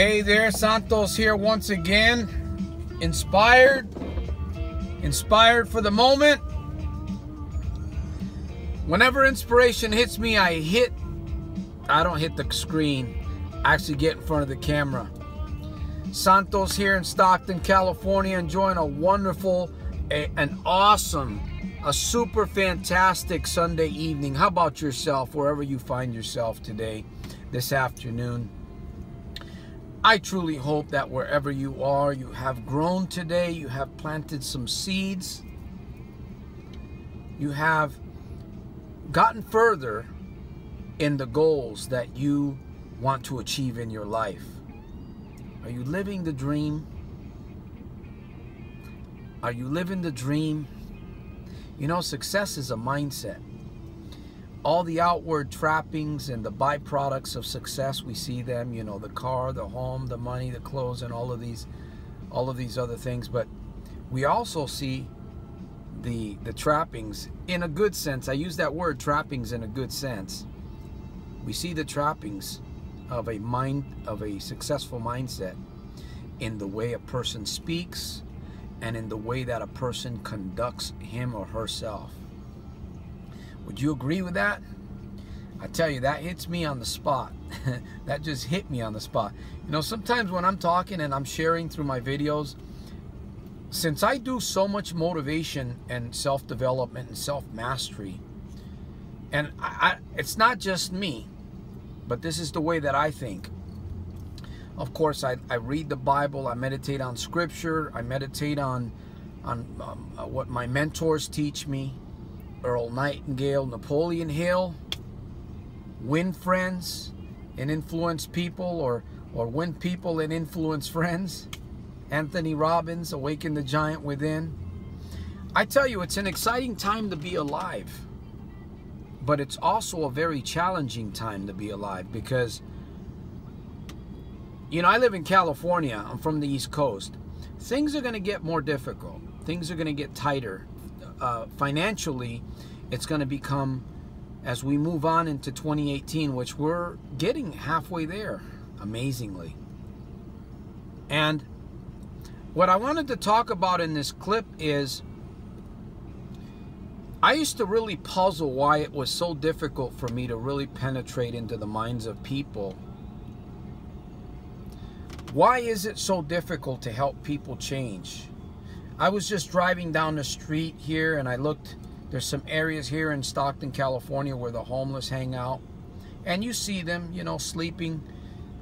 Hey there, Santos here once again. Inspired for the moment. Whenever inspiration hits me, I don't hit the screen. I actually get in front of the camera. Santos here in Stockton, California, enjoying a wonderful, an awesome, a super fantastic Sunday evening. How about yourself, wherever you find yourself today, this afternoon? I truly hope that wherever you are, you have grown today, you have planted some seeds, you have gotten further in the goals that you want to achieve in your life. Are you living the dream? Are you living the dream? You know, success is a mindset. All the outward trappings and the byproducts of success, we see them, you know, the car, the home, the money, the clothes, and all of these other things. But we also see the trappings in a good sense. I use that word, trappings, in a good sense. We see the trappings of a successful mindset in the way a person speaks and in the way that a person conducts him or herself. Would you agree with that? I tell you, that hits me on the spot. That just hit me on the spot. You know, sometimes when I'm talking and I'm sharing through my videos, since I do so much motivation and self-development and self-mastery, and it's not just me, but this is the way that I think. Of course, I read the Bible, I meditate on Scripture, I meditate on what my mentors teach me. Earl Nightingale, Napoleon Hill. Win friends and influence people, or win people and influence friends. Anthony Robbins, Awaken the Giant Within. I tell you, it's an exciting time to be alive, but it's also a very challenging time to be alive because, you know, I live in California. I'm from the East Coast. Things are going to get more difficult. Things are going to get tighter. Financially, it's going to become, as we move on into 2018, which we're getting halfway there, amazingly. And what I wanted to talk about in this clip is, I used to really puzzle why it was so difficult for me to really penetrate into the minds of people. Why is it so difficult to help people change? I was just driving down the street here and I looked, there's some areas here in Stockton, California where the homeless hang out. And you see them, you know, sleeping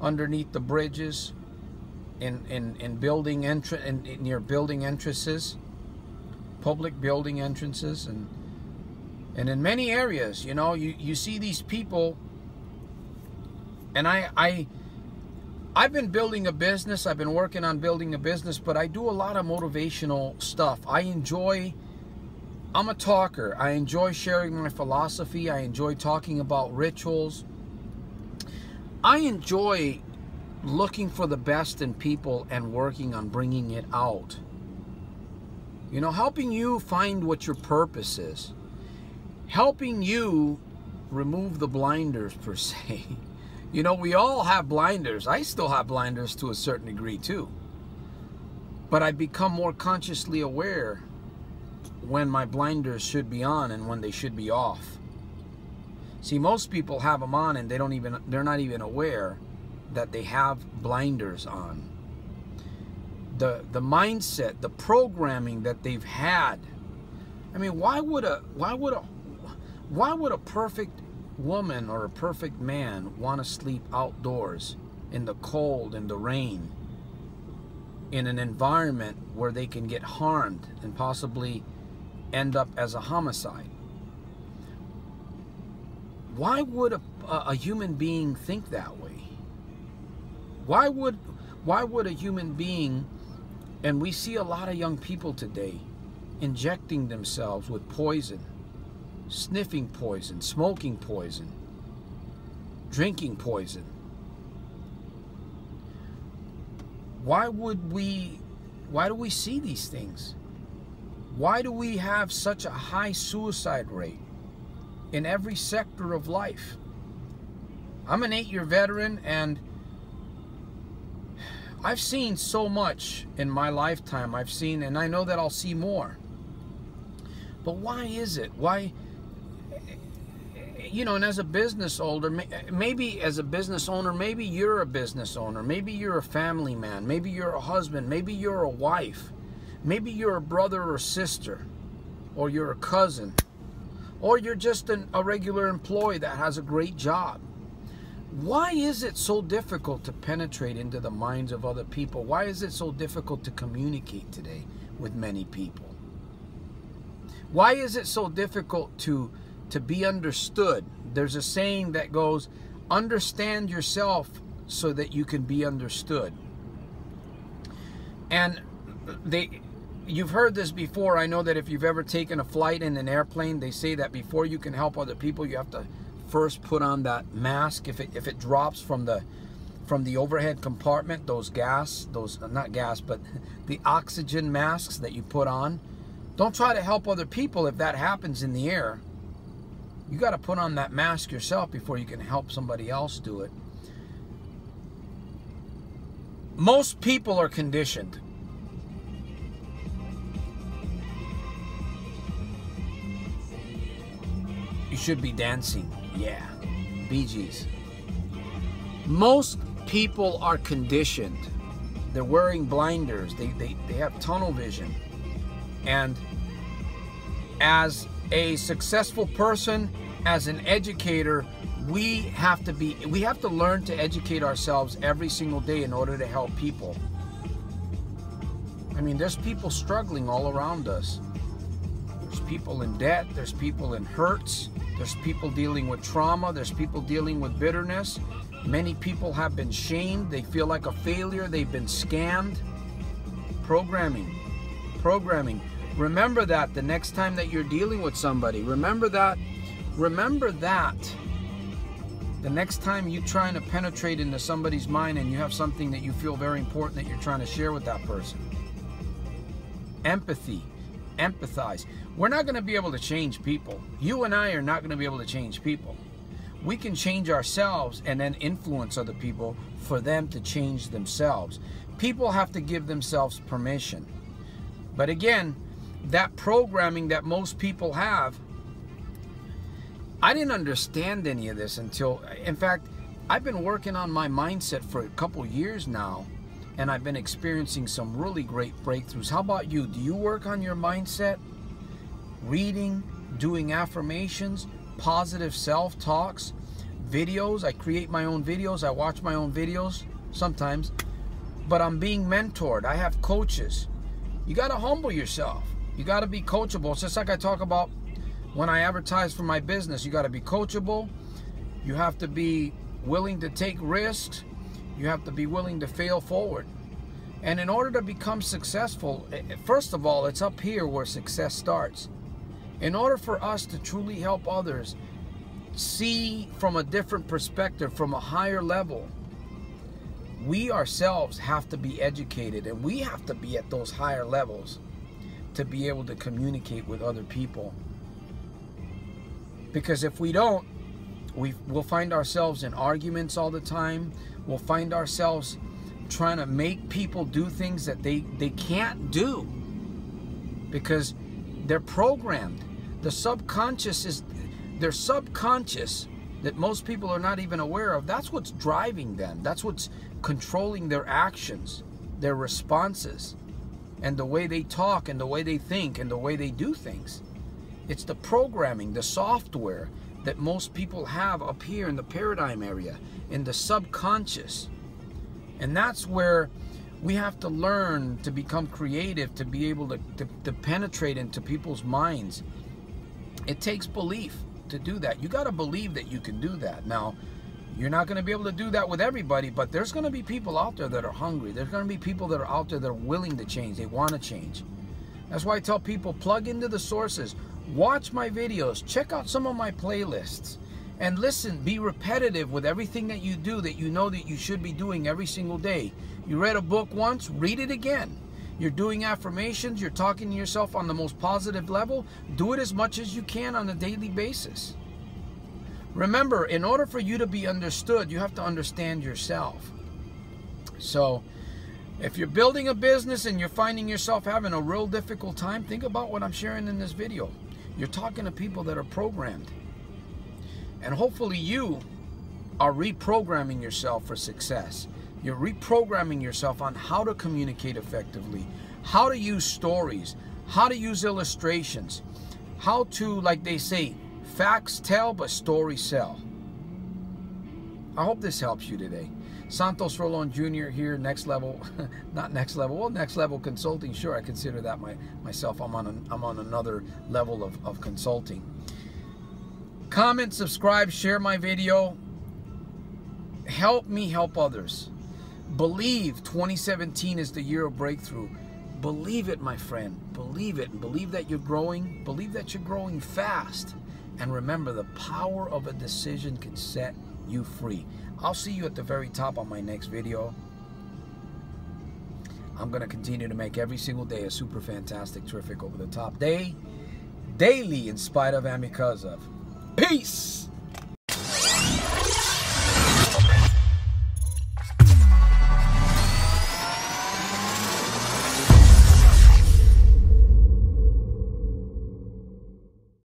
underneath the bridges, in building near building entrances, public building entrances, and in many areas, you know, you see these people. And I've been building a business. I've been working on building a business, but I do a lot of motivational stuff. I'm a talker. I enjoy sharing my philosophy. I enjoy talking about rituals. I enjoy looking for the best in people and working on bringing it out. You know, helping you find what your purpose is. Helping you remove the blinders, per se. You know, we all have blinders. I still have blinders to a certain degree too. But I become more consciously aware when my blinders should be on and when they should be off. See, most people have them on and they're not even aware that they have blinders on. The mindset, the programming that they've had. I mean, why would a perfect woman or a perfect man want to sleep outdoors in the cold and the rain in an environment where they can get harmed and possibly end up as a homicide? Why would a human being think that way? Why would a human being, and we see a lot of young people today injecting themselves with poison, sniffing poison, smoking poison, drinking poison. Why do we see these things? Why do we have such a high suicide rate in every sector of life? I'm an 8-year veteran, and I've seen so much in my lifetime. I've seen, and I know that I'll see more. But why is it? Why, you know, and as a business owner, maybe as a business owner, maybe you're a business owner, maybe you're a family man, maybe you're a husband, maybe you're a wife, maybe you're a brother or sister, or you're a cousin, or you're just a regular employee that has a great job. Why is it so difficult to penetrate into the minds of other people? Why is it so difficult to communicate today with many people? Why is it so difficult to be understood? There's a saying that goes, understand yourself so that you can be understood. And you've heard this before. I know that if you've ever taken a flight in an airplane, they say that before you can help other people, you have to first put on that mask. If it drops from the overhead compartment, those not gas, but the oxygen masks that you put on, don't try to help other people if that happens in the air. You got to put on that mask yourself before you can help somebody else do it. Most people are conditioned. You should be dancing. Yeah, Bee Gees. Most people are conditioned. They're wearing blinders. They have tunnel vision. And as a successful person, as an educator, we have to learn to educate ourselves every single day in order to help people. I mean, there's people struggling all around us. There's people in debt, there's people in hurts, there's people dealing with trauma, there's people dealing with bitterness. Many people have been shamed, they feel like a failure, they've been scammed. Programming. Remember that the next time that you're dealing with somebody. Remember that the next time you're trying to penetrate into somebody's mind and you have something that you feel very important that you're trying to share with that person. Empathy. Empathize. We're not going to be able to change people. You and I are not going to be able to change people. We can change ourselves and then influence other people for them to change themselves. People have to give themselves permission. But again, that programming that most people have, I didn't understand any of this until, in fact, I've been working on my mindset for a couple years now, and I've been experiencing some really great breakthroughs. How about you? Do you work on your mindset? Reading, doing affirmations, positive self-talks, videos. I create my own videos. I watch my own videos sometimes, but I'm being mentored. I have coaches. You got to humble yourself. You got to be coachable. It's just like I talk about when I advertise for my business. You got to be coachable. You have to be willing to take risks. You have to be willing to fail forward. And in order to become successful, first of all, it's up here where success starts. In order for us to truly help others see from a different perspective, from a higher level, we ourselves have to be educated, and we have to be at those higher levels to be able to communicate with other people. Because if we don't, we'll find ourselves in arguments all the time. We'll find ourselves trying to make people do things that they can't do because they're programmed. The subconscious is, their subconscious that most people are not even aware of, that's what's driving them. That's what's controlling their actions, their responses, and the way they talk and the way they think and the way they do things. It's the programming, the software that most people have up here in the paradigm area, in the subconscious. And that's where we have to learn to become creative, to be able to penetrate into people's minds. It takes belief to do that. You got to believe that you can do that. Now, you're not going to be able to do that with everybody, but there's going to be people out there that are hungry. There's going to be people that are out there that are willing to change. They want to change. That's why I tell people, plug into the sources. Watch my videos. Check out some of my playlists. And listen, be repetitive with everything that you do that you know that you should be doing every single day. You read a book once, read it again. You're doing affirmations, you're talking to yourself on the most positive level. Do it as much as you can on a daily basis. Remember, in order for you to be understood, you have to understand yourself. So, If you're building a business and you're finding yourself having a real difficult time, think about what I'm sharing in this video. You're talking to people that are programmed. And hopefully you are reprogramming yourself for success. You're reprogramming yourself on how to communicate effectively, how to use stories, how to use illustrations, how to, like they say, facts tell but stories sell. I hope this helps you today. Santos Rolon Jr. here, next level, not next level, well, next level consulting. Sure, I consider that myself. I'm on another level of consulting. Comment, subscribe, share my video. Help me help others. Believe 2017 is the year of breakthrough. Believe it, my friend. Believe it. Believe that you're growing. Believe that you're growing fast. And remember, the power of a decision can set you free. I'll see you at the very top on my next video. I'm going to continue to make every single day a super fantastic, terrific, over the top day. Daily, in spite of and because of. Peace!